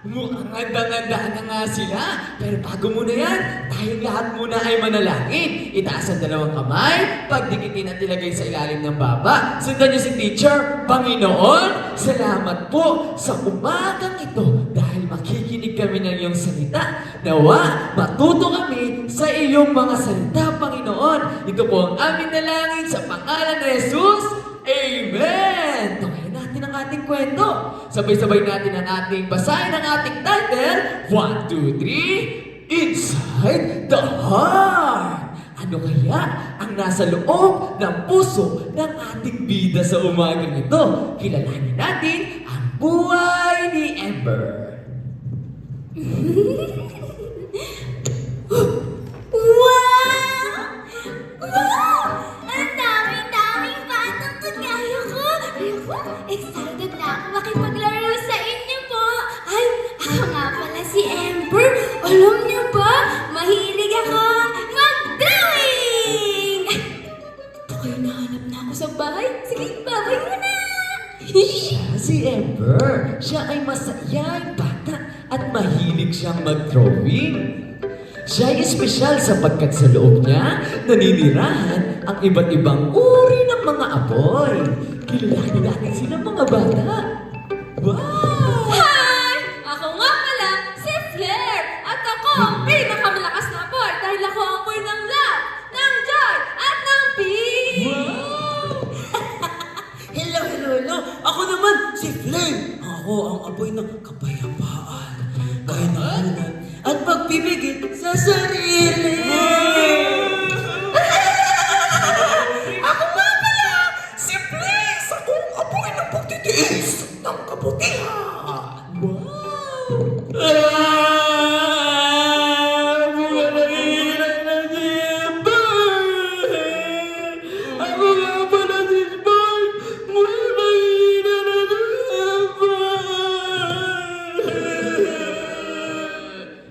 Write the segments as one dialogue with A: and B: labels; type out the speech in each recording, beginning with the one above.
A: Mukhang handa-handa na nga sila. Pero bago muna yan, tayong lahat muna ay manalangin. Itaas ang dalawang kamay, pagdikitin at ilagay sa ilalim ng baba. Sundan niyo si Teacher. Panginoon, salamat po sa umagang ito dahil makikinig kami ng iyong salita. Nawa, matuto kami sa iyong mga salita, Panginoon. Ito po ang aming dalangin sa pangalan ni Jesus. Amen! Tumayo natin ang ating kwento. Sabay-sabay natin ang ating basahin ang ating title. 1, 2, 3, Inside the Heart! Ano kaya ang nasa loob ng puso ng ating bida sa umagang ito? Kilalanin natin ang buhay ni Ember.
B: Wow! Wow! Ang daming batang kagaya ko! Ako, excited na ako makipaglaro sa inyo po! Ay, ako nga pala si Ember! Alam niyo ba, mahilig ako mag-drawing! Ito kayo, nahanap na ako sa bahay. Sige, babay mo na!
A: Siya si Ember. Siya ay masayang bata at mahilig siyang mag-drawing. Siya ay espesyal sapagkat sa loob niya naninirahan ang iba't ibang uri ng mga apoy. Kilalanin natin sila mga bata. Wow!
B: Hi! Ako nga pala, si Flair! At ako ang pinakamalakas na apoy dahil ako ang apoy ng love, ng joy, at ng peace!
C: Hello. Ako naman, si Flame. Ako ang apoy ng kapayapaan, kainahan, at pagbibigit sa sarili.
A: Ako nga pala, si Blaze! Ako ang apoy ng pagtitiis ng kabutihan! Wow!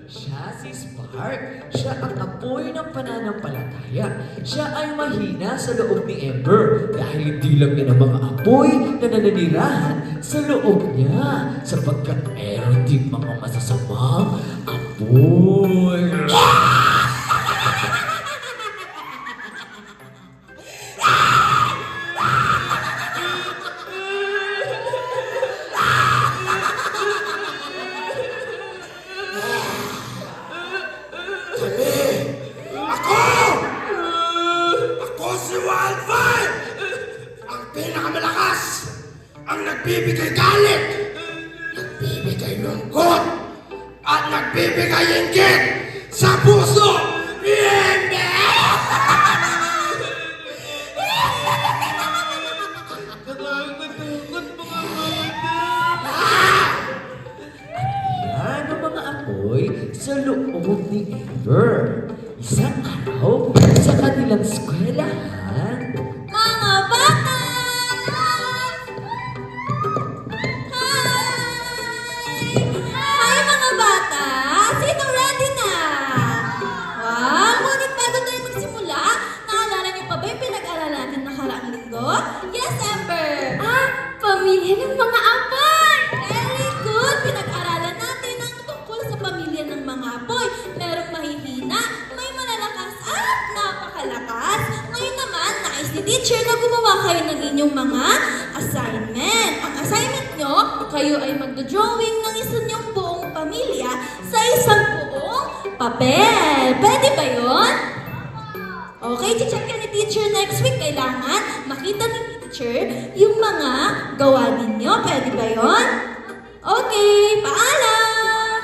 A: Siya si Spark. Siya ang apoy ng pananampalataya. Siya ay mahina sa loob ni Ember dahil hindi lang niya ng mga apoy na nananirahan sa loob niya sapagkat meron din mga masasamang apoy.
D: Ako si Wildfire! Ang pinakamalakas! Ang nagbibigay galit! Nagbibigay lungkot! At nagbibigay inggit sa puso ni Ember!
A: Yan ang mga apoy sa loob ni Ember. Isang araw sa kanilang eskwelahan.
B: Mga bata! Hi! Mga bata! Sino ready na? Wow! Ngunit bago tayo magsimula, naalala niyo pa ba yung pinag-aralan natin nakaraang linggo? Yes, Ember! Pamilya ng mga apoy! Very good! Pinag-aralan natin ang tungkol sa pamilya ng mga apoy. Merong mahihina, may malalakas at napakalakas. Ngayon naman, nais ni teacher na gumawa kayo ng inyong mga assignment. Ang assignment nyo, kayo ay magdo-drawing ng isa niyong buong pamilya sa isang buong papel. Pwede ba yun? Okay, check ka ni teacher next week. Kailangan makita ni teacher yung mga gawa ninyo. Pwede ba yun? Okay, paalam!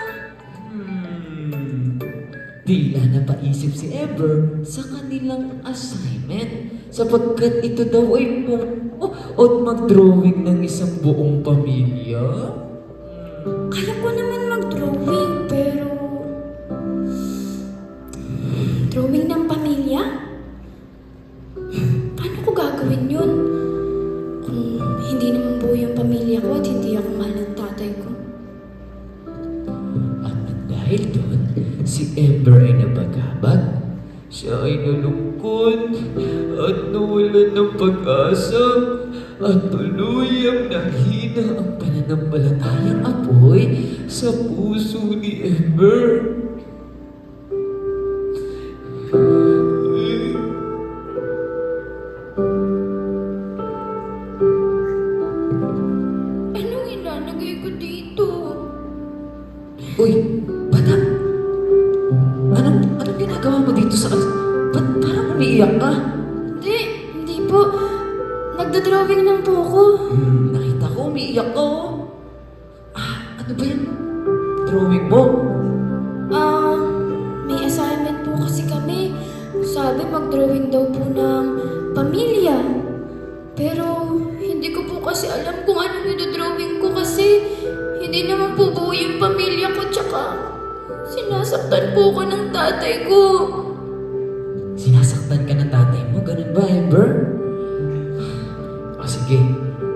A: Tila napaisip si Ember sa kanilang assignment sapagkat ito daw ay at mag-drawing ng isang buong pamilya.
B: Kaya ko naman mag-drawing, pero... Drawing ng pamilya? Paano ko gagawin yun? Kung hindi naman buo yung pamilya ko at hindi ako mahal ng tatay ko.
A: At dahil doon, si Ember ay nabagabag. Siya ay nalungkot at nawalan ng pag-asa at tuluyang nahina ang pananampalatayang apoy sa puso ni Ember.
B: Anong ilalagay ko dito?
A: Uy, bata! Anong ginagawa mo dito sa... Ba't parang umiiyak ka?
B: Hindi po. Nagdodrawing lang po ako.
A: Nakita ko, umiiyak ka oh. Ano ba yan? Drawing mo?
B: May assignment po kasi kami. Sabi mag-drawing daw po ng pamilya. Pero hindi ko po kasi alam kung anong idodrawing ko kasi hindi naman po buo yung pamilya ko tsaka sinasaktan po ko ng tatay ko.
A: Sinasaktan ka ng tatay mo? Ganun ba, Ember? Sige,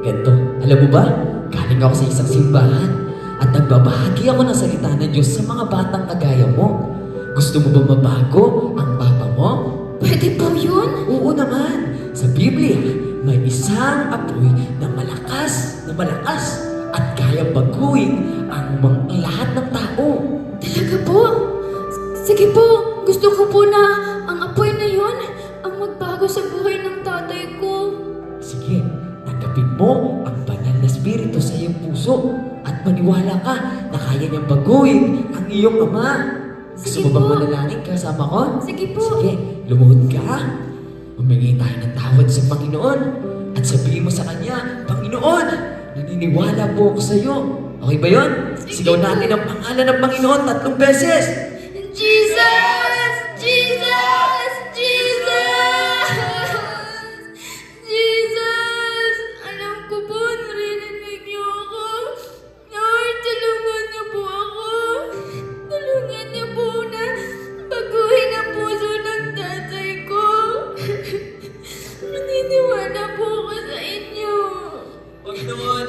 A: ganito. Alam mo ba? Galing ako sa isang simbahan at nagbabahagi ako ng salita ng Diyos sa mga batang kagaya mo. Gusto mo ba mabago ang papa mo?
B: Pwede po yun?
A: Oo naman. Sa Biblia, may isang apoy na malakas at kaya baguhin ang lahat ng tao.
B: Talaga po? Sige po, gusto ko po na ang apoy na yun ang magbago sa buhay ng tatay ko.
A: Sige, tanggapin mo ang banal na spirito sa iyong puso at maniwala ka na kaya niyang baguhin ang iyong ama. Gusto
B: Sige
A: mo bang
B: po.
A: manalangin kasama ko?
B: Sige po.
A: Sige, lumuhod ka. Humingi tayo ng tawad sa Panginoon at sabihin mo sa Kanya, Panginoon, naniniwala po ako sa iyo. Okay ba yun? Sigaw natin ang pangalan ng Panginoon 3 beses.
B: Jesus! Jesus! Jesus! Jesus! Alam ko po, narinig niyo ako. Lord, tulungan niyo po ako. Tulungan niyo po na baguhin ang puso ng tatay ko. Naniniwala po ako sa inyo.
A: Panginoon,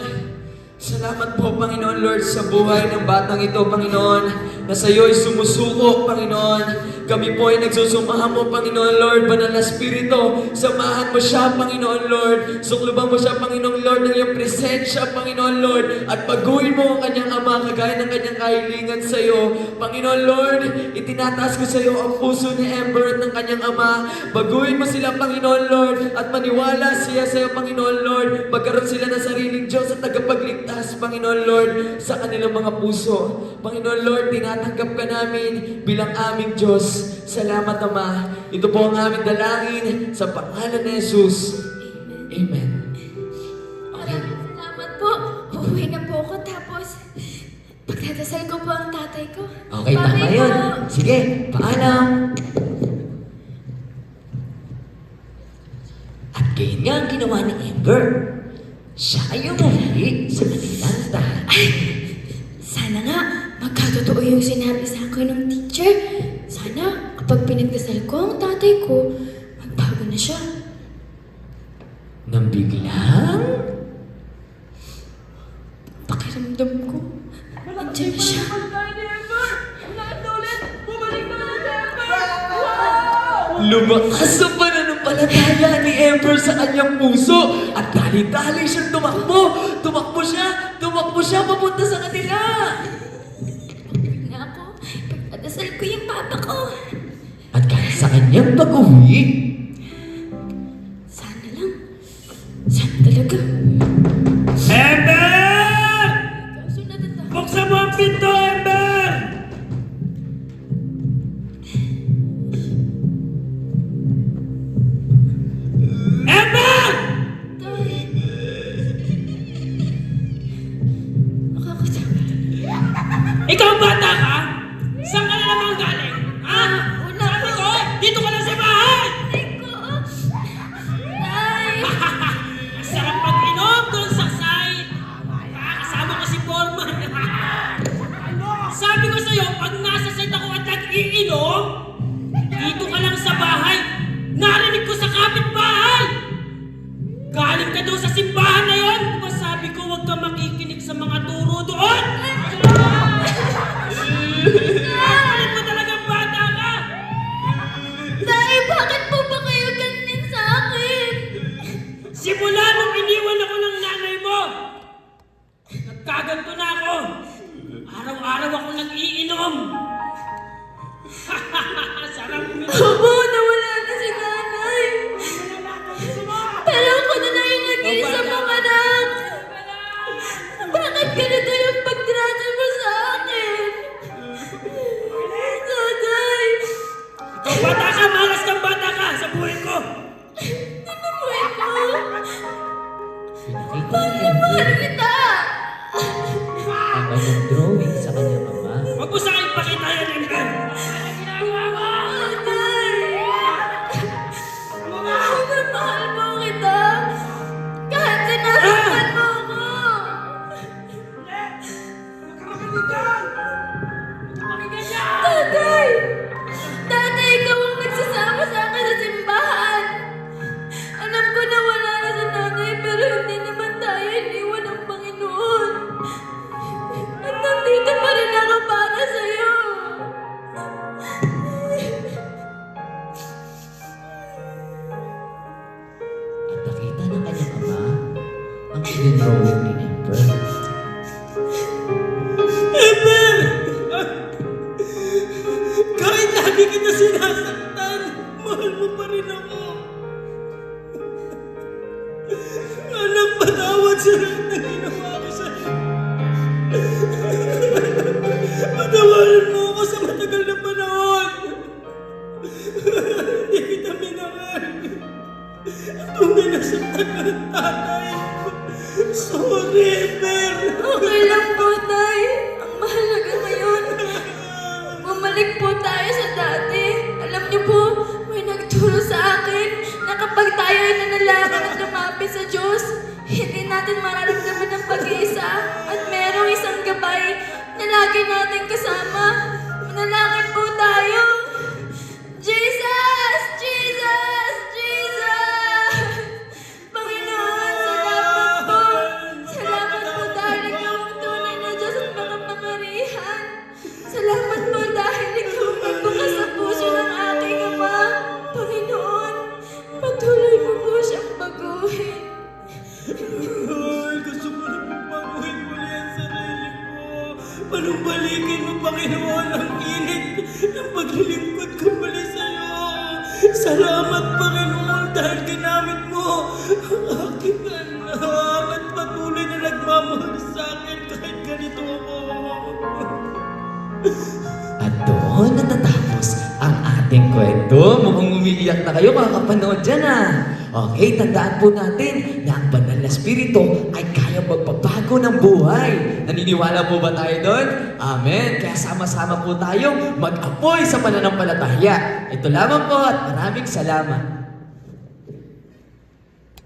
A: salamat po, Panginoon Lord, sa buhay ng batang ito, Panginoon, na sa iyo ay sumusuko, Panginoon. Kami po ay nagsusumahan mo, Panginoon Lord, banal na Espiritu. Samahan mo siya, Panginoon Lord. Sukluban mo siya, Panginoon Lord, ng iyong presensya, Panginoon Lord. At baguhin mo ang kanyang ama, kagaya ng kanyang kahilingan sa iyo. Panginoon Lord, itinataas ko sa iyo ang puso ni Ember at ng kanyang ama. Baguhin mo sila, Panginoon Lord, at maniwala siya sa iyo, Panginoon Lord. Magkaroon sila ng sariling Diyos at tagapagligtas, Panginoon Lord, sa kanilang mga puso. Panginoon Lord, tinatanggap ka namin bilang aming Diyos. Salamat, Ama. Ito po ang aming dalangin sa pangalan ni Jesus. Amen. Okay.
B: Maraming salamat po. Uuwi na po ako tapos pagdadasal ko po ang tatay ko.
A: Okay, tama
B: Bye-bye
A: yun.
B: po.
A: Sige, paalam. At ganyan nga ang ginawa ni Ember. Siya ay umuwi sa kanilang tahanan.
B: Sana nga, magkatotoo yung sinabi sa akin ng teacher. Sana, kapag pinagdasal ko ang tatay ko, magbago na siya.
A: Nang biglang,
B: Pakiramdam ko, nandiyan na siya.
A: lumakas ang pananampalataya ni Ember sa kanyang puso at dali-dali siyang tumakbo. Tumakbo siya papunta sa kanila.
B: Uwi na ako, pagdadasal ko yung papa ko.
A: At kahit sa kanyang pag-uwi,
B: Sana lang, sana talaga.
C: Ember!
B: Kaso natanda.
C: Buksan mo ang pinto, Ember! Ember!
B: Tay. Nakakatakot.
C: Ikaw bata ka? Saan ka na naman galing? Ha?
B: Wala
C: Sabi
B: po.
C: ko, dito ka lang sa bahay!
B: Tay ko. Tay.
C: Ang sarap mag-inom doon sa side. Kasama ko si Foreman. Sabi ko sa'yo, pag nasa side ako at nag-iinom, dito ka lang sa bahay. Narinig ko sa kapitbahay. Galing ka doon sa simbahan na yon. Diba sabi ko, huwag ka makikinig sa mga turo doon. Palit mo talagang bata ka. sinasaktan, mahal mo pa rin ako. Anak, patawad sa lahat na ginawa ko sa'yo. Patawarin mo ako sa matagal na panahon. Hindi kita minahal. Tunay na saktan ka ng tatay. Sorry, Fer.
B: Okay lang po, Tay. Ang mahalaga ngayon, bumalik po tayo sa dati. Alam niyo po, may nagturo sa akin na kapag tayo ay nanalangin at lumapit sa Diyos, hindi natin mararamdaman ng pag-iisa at merong isang gabay na lagi natin kasama. Manalangin po tayo. Jesus! Jesus! Jesus! Panginoon, salamat po. Salamat po dahil ikaw ang tunay na Diyos at makapangyarihan. Salamat po dahil ikaw ang nagbukas sa puso ng aking ama. Panginoon, patuloy mo po siyang baguhin.
C: Ay, gusto ko na pagbaguhin muli ang sarili ko. Panumbalikin mo, Panginoon, ang init ng paglilingkod ko muli sa'yo. Salamat, Panginoon, dahil ginamit mo ang aking anak at patuloy na nagmamahal sa akin kahit ganito ako.
A: At doon natatapos ang ating kwento. Mukhang umiiyak na kayo mga kapanood dyan Okay, tandaan po natin na ang banal na spirito ay kaya magpabago ng buhay. Naniniwala po ba tayo doon? Amen. Kaya sama-sama po tayong mag-apoy sa pananampalataya. Ito lamang po at maraming salamat.